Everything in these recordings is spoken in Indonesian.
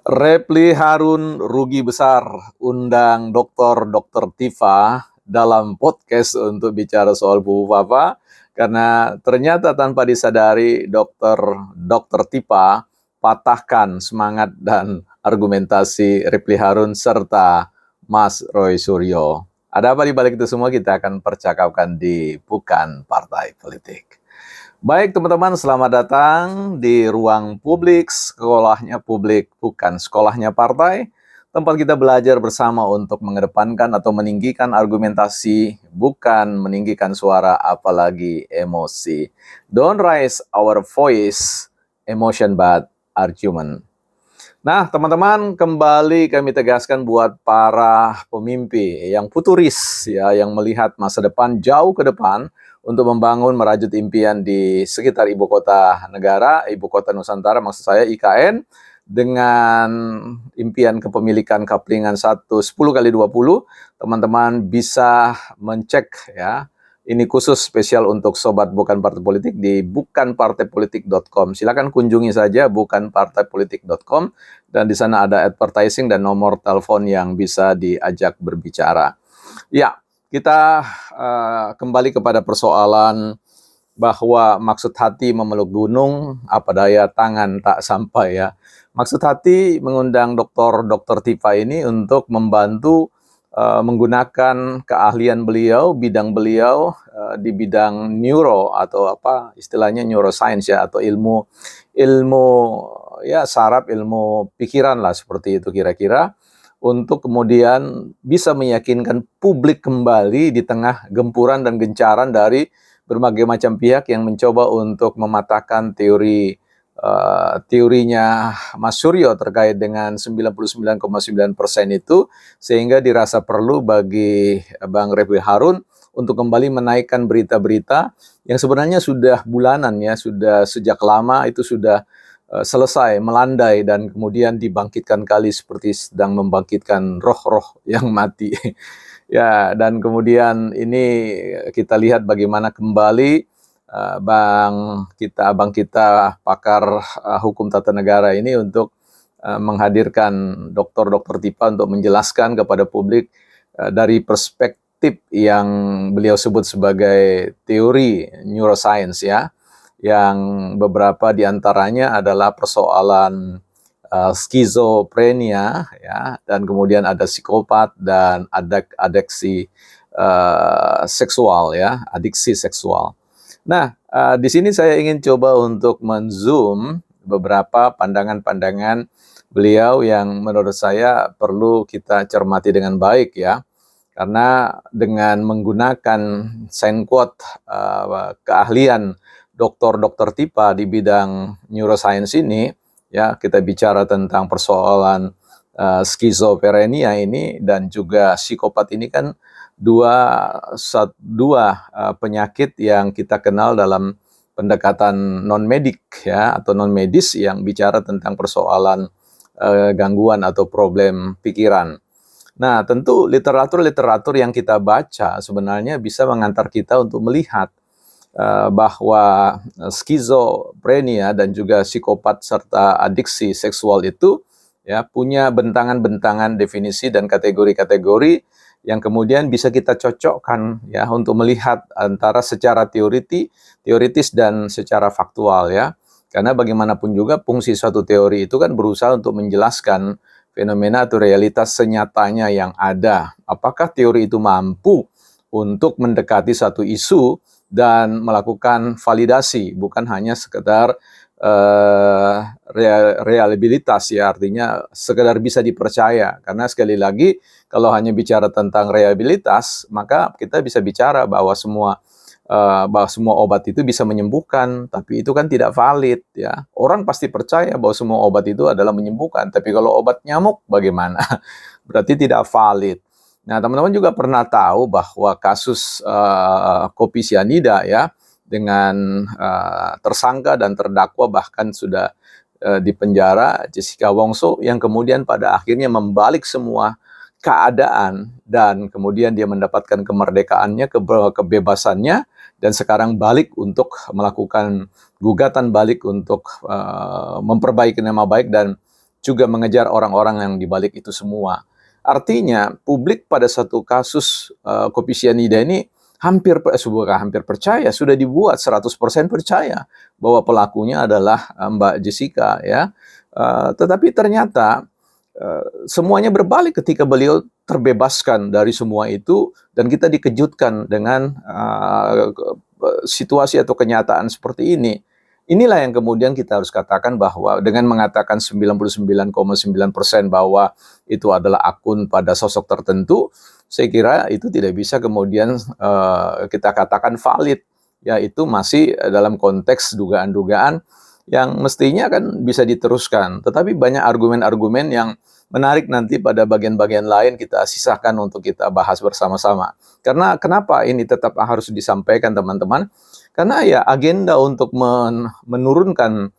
Repli Harun rugi besar, undang Dr. Tifa dalam podcast untuk bicara soal buku Papa, karena ternyata tanpa disadari Dr. Tifa patahkan semangat dan argumentasi Repli Harun serta Mas Roy Suryo. Ada apa di balik itu semua, kita akan percakapkan di Bukan Partai Politik. Baik teman-teman, selamat datang di ruang publik, sekolahnya publik, bukan sekolahnya partai. Tempat kita belajar bersama untuk mengedepankan atau meninggikan argumentasi, bukan meninggikan suara apalagi emosi. Don't raise our voice, emotion but argument. Nah, teman-teman, kembali kami tegaskan buat para pemimpi yang futuris, ya, yang melihat masa depan jauh ke depan untuk membangun merajut impian di sekitar ibu kota negara, ibu kota Nusantara, maksud saya IKN, dengan impian kepemilikan Kaplingan 1 10x20, teman-teman bisa mencek, ya. Ini khusus spesial untuk sobat Bukan Partai Politik di bukanpartaipolitik.com. Silakan kunjungi saja bukanpartaipolitik.com, dan di sana ada advertising dan nomor telepon yang bisa diajak berbicara. Ya, kita kembali kepada persoalan bahwa maksud hati memeluk gunung, apa daya tangan tak sampai, ya. Maksud hati mengundang Dr. Tifa ini untuk membantu menggunakan keahlian beliau, bidang beliau di bidang neuro atau apa istilahnya neuroscience, ya, atau ilmu ya saraf, ilmu pikiran lah, seperti itu kira-kira, untuk kemudian bisa meyakinkan publik kembali di tengah gempuran dan gencaran dari berbagai macam pihak yang mencoba untuk mematahkan teorinya Mas Suryo terkait dengan 99,9% itu, sehingga dirasa perlu bagi Bang Repli Harun untuk kembali menaikkan berita-berita yang sebenarnya sudah bulanan, ya, sudah sejak lama itu sudah selesai, melandai, dan kemudian dibangkitkan kali seperti sedang membangkitkan roh-roh yang mati. Ya, dan kemudian ini kita lihat bagaimana kembali abang kita pakar hukum tata negara ini untuk menghadirkan Dr. Tifa untuk menjelaskan kepada publik dari perspektif yang beliau sebut sebagai teori neuroscience, ya, yang beberapa diantaranya adalah persoalan skizofrenia, ya, dan kemudian ada psikopat dan adiksi seksual, ya, adiksi seksual. Nah, di sini saya ingin coba untuk men-zoom beberapa pandangan-pandangan beliau yang menurut saya perlu kita cermati dengan baik, ya. Karena dengan menggunakan sign quote keahlian Dr. Tifa di bidang neuroscience ini, ya, kita bicara tentang persoalan skizofrenia ini dan juga psikopat ini kan dua penyakit yang kita kenal dalam pendekatan non-medik, ya, atau non-medis yang bicara tentang persoalan gangguan atau problem pikiran. Nah, tentu literatur-literatur yang kita baca sebenarnya bisa mengantar kita untuk melihat bahwa skizofrenia dan juga psikopat serta adiksi seksual itu, ya, punya bentangan-bentangan definisi dan kategori-kategori yang kemudian bisa kita cocokkan, ya, untuk melihat antara secara teoritis dan secara faktual, ya. Karena bagaimanapun juga fungsi suatu teori itu kan berusaha untuk menjelaskan fenomena atau realitas senyatanya yang ada. Apakah teori itu mampu untuk mendekati satu isu dan melakukan validasi, bukan hanya sekedar reliabilitas, ya, artinya sekedar bisa dipercaya. Karena sekali lagi, kalau hanya bicara tentang reliabilitas, maka kita bisa bicara bahwa semua obat itu bisa menyembuhkan, tapi itu kan tidak valid, ya. Orang pasti percaya bahwa semua obat itu adalah menyembuhkan, tapi kalau obat nyamuk bagaimana? Berarti tidak valid. Nah, teman-teman juga pernah tahu bahwa kasus kopi sianida, ya, dengan tersangka dan terdakwa bahkan sudah dipenjara Jessica Wongso, yang kemudian pada akhirnya membalik semua keadaan dan kemudian dia mendapatkan kemerdekaannya, kebebasannya, dan sekarang balik untuk melakukan gugatan balik untuk memperbaiki nama baik dan juga mengejar orang-orang yang dibalik itu semua. Artinya publik pada satu kasus kopi sianida ini hampir percaya, sudah dibuat 100% percaya bahwa pelakunya adalah Mbak Jessica ya. Tetapi ternyata semuanya berbalik ketika beliau terbebaskan dari semua itu dan kita dikejutkan dengan situasi atau kenyataan seperti ini. Inilah yang kemudian kita harus katakan bahwa dengan mengatakan 99,9% bahwa itu adalah akun pada sosok tertentu, saya kira itu tidak bisa kemudian kita katakan valid. Ya, itu masih dalam konteks dugaan-dugaan yang mestinya kan bisa diteruskan. Tetapi banyak argumen-argumen yang menarik nanti pada bagian-bagian lain kita sisakan untuk kita bahas bersama-sama. Karena kenapa ini tetap harus disampaikan teman-teman? Karena ya agenda untuk menurunkan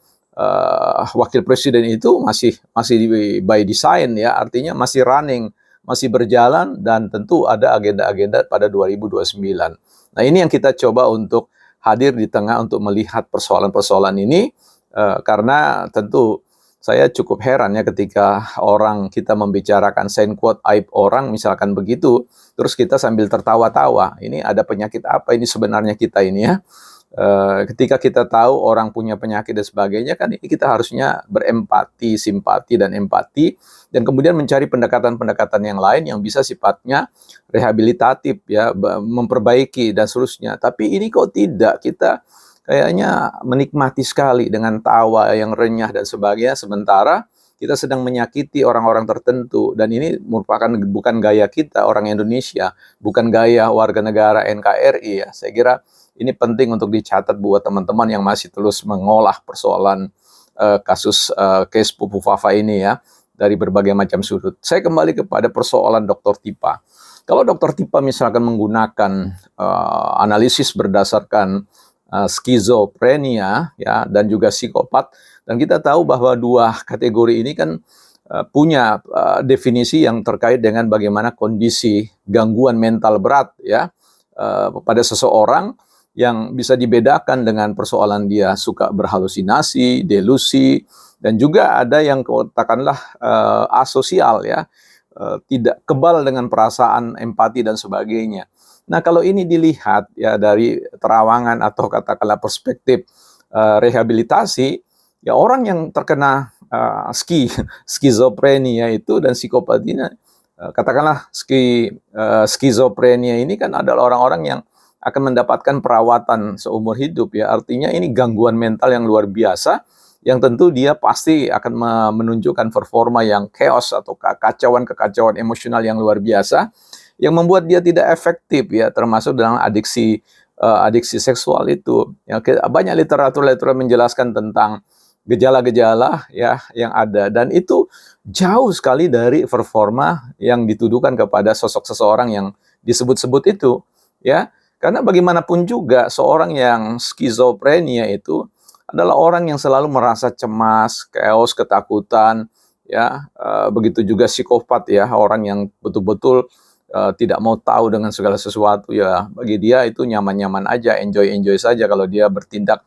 wakil presiden itu masih by design ya, artinya masih running, masih berjalan dan tentu ada agenda-agenda pada 2029. Nah, ini yang kita coba untuk hadir di tengah untuk melihat persoalan-persoalan ini karena tentu saya cukup heran ya ketika orang kita membicarakan sign quote aib orang misalkan begitu, terus kita sambil tertawa-tawa. Ini ada penyakit apa ini sebenarnya kita ini ya? Ketika kita tahu orang punya penyakit dan sebagainya kan ini kita harusnya berempati, simpati dan empati dan kemudian mencari pendekatan-pendekatan yang lain yang bisa sifatnya rehabilitatif ya, memperbaiki dan seterusnya. Tapi ini kok tidak, kita kayaknya menikmati sekali dengan tawa yang renyah dan sebagainya, sementara kita sedang menyakiti orang-orang tertentu. Dan ini merupakan bukan gaya kita, orang Indonesia, bukan gaya warga negara NKRI ya. Saya kira ini penting untuk dicatat buat teman-teman yang masih terus mengolah persoalan kasus case Pupu Fafa ini ya, dari berbagai macam sudut. Saya kembali kepada persoalan Dr. Tipa. Kalau Dr. Tipa misalkan menggunakan analisis berdasarkan skizofrenia ya dan juga psikopat, dan kita tahu bahwa dua kategori ini kan punya definisi yang terkait dengan bagaimana kondisi gangguan mental berat ya pada seseorang yang bisa dibedakan dengan persoalan dia suka berhalusinasi, delusi, dan juga ada yang katakanlah asosial ya, tidak kebal dengan perasaan empati dan sebagainya. Nah, kalau ini dilihat ya dari terawangan atau katakanlah perspektif rehabilitasi, ya orang yang terkena skizofrenia itu dan psikopatia, katakanlah skizofrenia ini kan adalah orang-orang yang akan mendapatkan perawatan seumur hidup ya. Artinya ini gangguan mental yang luar biasa yang tentu dia pasti akan menunjukkan performa yang chaos atau kekacauan emosional yang luar biasa yang membuat dia tidak efektif ya, termasuk dalam adiksi seksual itu. Ya, banyak literatur menjelaskan tentang gejala-gejala ya yang ada dan itu jauh sekali dari performa yang dituduhkan kepada sosok seseorang yang disebut-sebut itu ya. Karena bagaimanapun juga seorang yang skizofrenia itu adalah orang yang selalu merasa cemas, chaos, ketakutan ya. Begitu juga psikopat ya, orang yang betul-betul tidak mau tahu dengan segala sesuatu ya, bagi dia itu nyaman-nyaman aja, enjoy saja kalau dia bertindak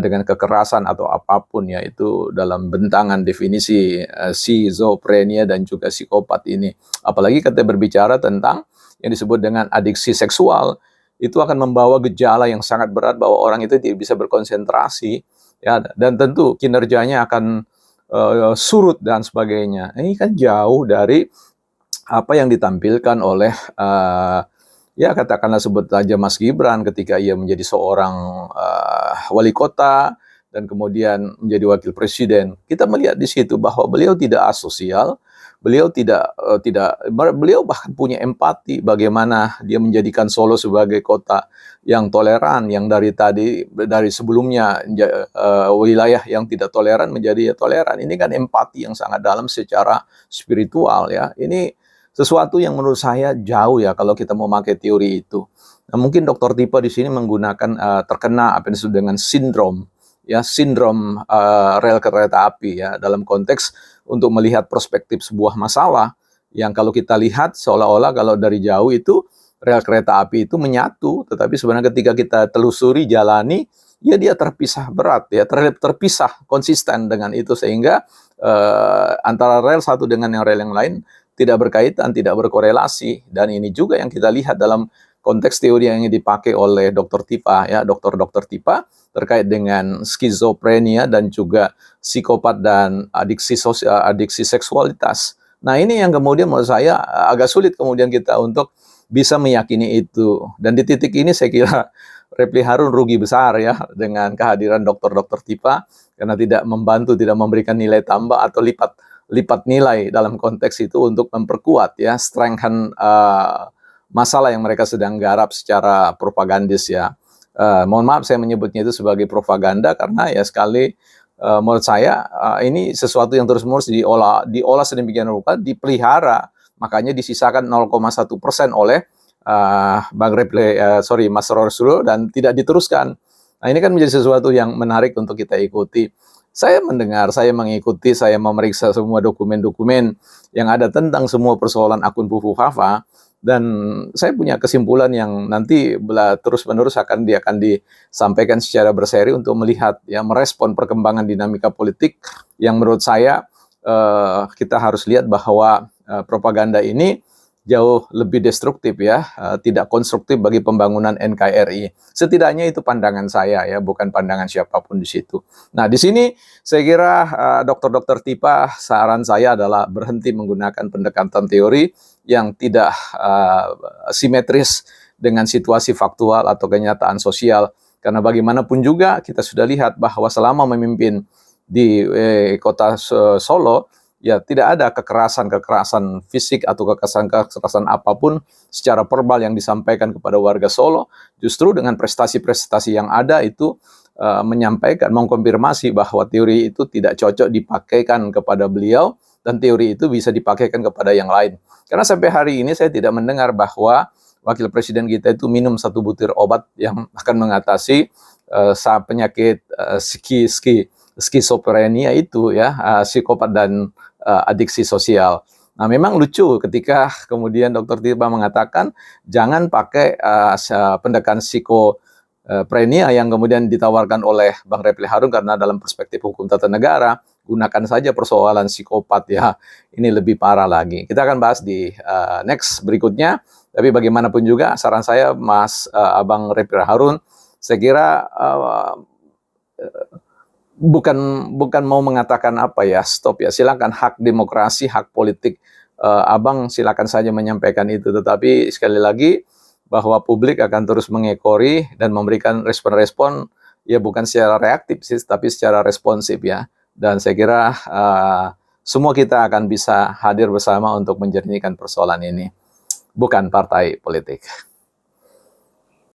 dengan kekerasan atau apapun ya, itu dalam bentangan definisi schizophrenia dan juga psikopat ini. Apalagi kita berbicara tentang yang disebut dengan adiksi seksual, itu akan membawa gejala yang sangat berat bahwa orang itu tidak bisa berkonsentrasi ya, dan tentu kinerjanya akan surut dan sebagainya. Ini kan jauh dari apa yang ditampilkan oleh ya katakanlah sebut saja Mas Gibran ketika ia menjadi seorang wali kota dan kemudian menjadi wakil presiden. Kita melihat di situ bahwa beliau tidak asosial, beliau beliau bahkan punya empati bagaimana dia menjadikan Solo sebagai kota yang toleran, yang dari sebelumnya wilayah yang tidak toleran menjadi toleran. Ini kan empati yang sangat dalam secara spiritual ya. Ini sesuatu yang menurut saya jauh ya kalau kita mau pakai teori itu. Nah, mungkin Dr. Tipa di sini menggunakan terkena apa yang disebut dengan sindrom rel kereta api ya, dalam konteks untuk melihat perspektif sebuah masalah yang kalau kita lihat seolah-olah kalau dari jauh itu rel kereta api itu menyatu, tetapi sebenarnya ketika kita telusuri, jalani, ya dia terpisah berat ya, terpisah konsisten dengan itu, sehingga antara rel satu dengan yang rel yang lain tidak berkaitan, tidak berkorelasi. Dan ini juga yang kita lihat dalam konteks teori yang dipakai oleh Dr. Tipa, ya, Dr. Tipa terkait dengan skizofrenia dan juga psikopat dan adiksi seksualitas. Nah, ini yang kemudian menurut saya agak sulit kemudian kita untuk bisa meyakini itu. Dan di titik ini saya kira Refli Harun rugi besar ya dengan kehadiran dokter-dokter Tipa karena tidak membantu, tidak memberikan nilai tambah atau lipat nilai dalam konteks itu untuk memperkuat ya strengthen masalah yang mereka sedang garap secara propagandis ya. Mohon maaf saya menyebutnya itu sebagai propaganda karena ya sekali menurut saya ini sesuatu yang terus-menerus diolah sedemikian rupa, dipelihara, makanya disisakan 0,1% oleh Mas Rasul dan tidak diteruskan. Nah, ini kan menjadi sesuatu yang menarik untuk kita ikuti. Saya mendengar, saya mengikuti, saya memeriksa semua dokumen-dokumen yang ada tentang semua persoalan akun Fufu Fafa, dan saya punya kesimpulan yang nanti terus-menerus akan disampaikan secara berseri untuk melihat, ya, merespon perkembangan dinamika politik yang menurut saya kita harus lihat bahwa propaganda ini jauh lebih destruktif ya, tidak konstruktif bagi pembangunan NKRI. Setidaknya itu pandangan saya ya, bukan pandangan siapapun di situ. Nah, di sini saya kira dokter-dokter Tipa, saran saya adalah berhenti menggunakan pendekatan teori yang tidak simetris dengan situasi faktual atau kenyataan sosial. Karena bagaimanapun juga kita sudah lihat bahwa selama memimpin di kota Solo, ya tidak ada kekerasan fisik atau kekerasan apapun secara verbal yang disampaikan kepada warga Solo. Justru dengan prestasi-prestasi yang ada itu menyampaikan, mengkonfirmasi bahwa teori itu tidak cocok dipakaikan kepada beliau dan teori itu bisa dipakaikan kepada yang lain. Karena sampai hari ini saya tidak mendengar bahwa wakil presiden kita itu minum 1 butir obat yang akan mengatasi penyakit skizofrenia itu ya, psikopat dan adiksi sosial. Nah, memang lucu ketika kemudian Dr. Tipa mengatakan jangan pakai pendekatan psikoprenia yang kemudian ditawarkan oleh Bang Refli Harun karena dalam perspektif hukum tata negara gunakan saja persoalan psikopat ya. Ini lebih parah lagi. Kita akan bahas di next berikutnya. Tapi bagaimanapun juga saran saya Abang Refli Harun, saya kira bukan mau mengatakan apa ya, stop ya, silakan, hak demokrasi, hak politik Abang silakan saja menyampaikan itu, tetapi sekali lagi bahwa publik akan terus mengekori dan memberikan respon-respon ya bukan secara reaktif sih, tapi secara responsif ya. Dan saya kira semua kita akan bisa hadir bersama untuk menjernihkan persoalan ini, bukan partai politik.